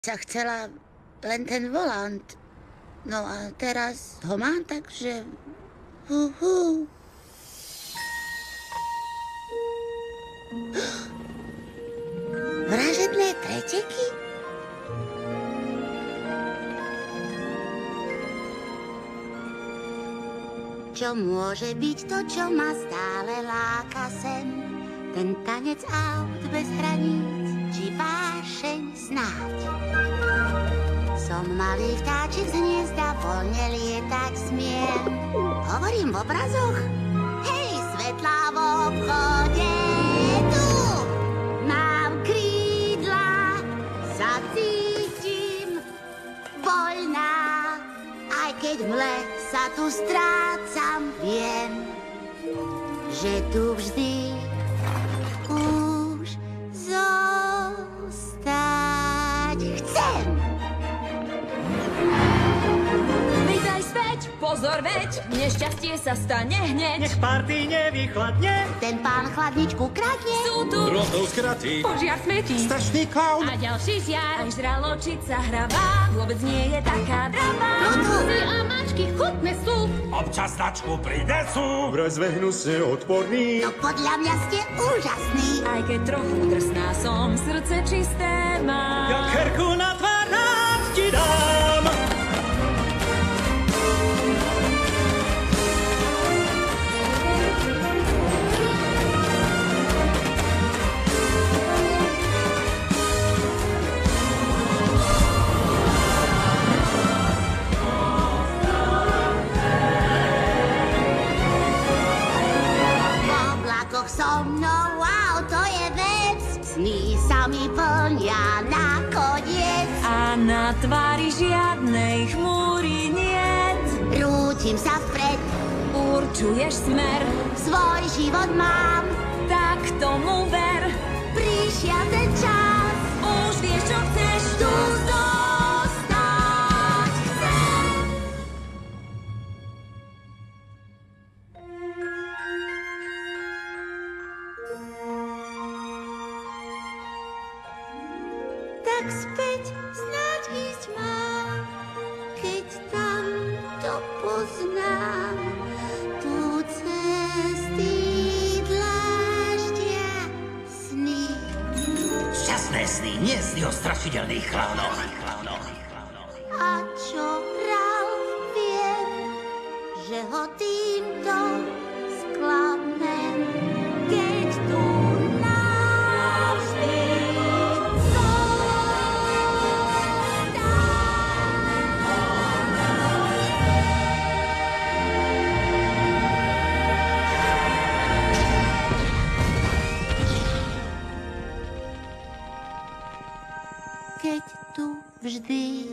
sa chcela len ten volant. No a teraz ho mám, takže... Vražedné preteky? Čo môže byť to, čo ma stále láka sem? Ten tanec aut bez hraníc, či vášeň snáď? Som malý vtáčik z hniezda, voľne lietať smiem. Hovorím v obrazoch? Hej, svetlá v obchode, tu mám krídla, sa cítim voľná. Aj keď v mle sa tu strácam, viem, že tu vždy už zostať chcem. Vítaj späť, pozor veď, nešťastie sa stane hneď. Nech party nevychladne. Ten pán chladničku kradne. Sú tu Drobnou skratí. požiar smetí Strašný klaun. a ďalší žiar. Aj žraločica hravá, vôbec nie je taká dravá. Plutu. A mačky chutné sú. Občas značku prinesú. Vraj zvehnú ste odporný. No podľa mňa ste úžasný. Aj keď trochu drsná som, srdce čisté mám. Jak herku na tvár rád ti dám. So mnou, wow, to je vec. Sny sa mi plnia nakoniec. A na tvári žiadnej chmúry niet. Rútim sa vpred, Určuješ smer, svoj život mám. tak tomu ver. Prišiel ten čas, Už vieš, čo chceš, tu zostať chcem. Tak späť snáď ísť mám, keď tam to poznám. Tu cesty dláždia sny. Šťastné sny, nie sny o strašidelných klaunoch. A čo Ralf viem, že ho týmto sklamem, keď tu navždy keď tu vždy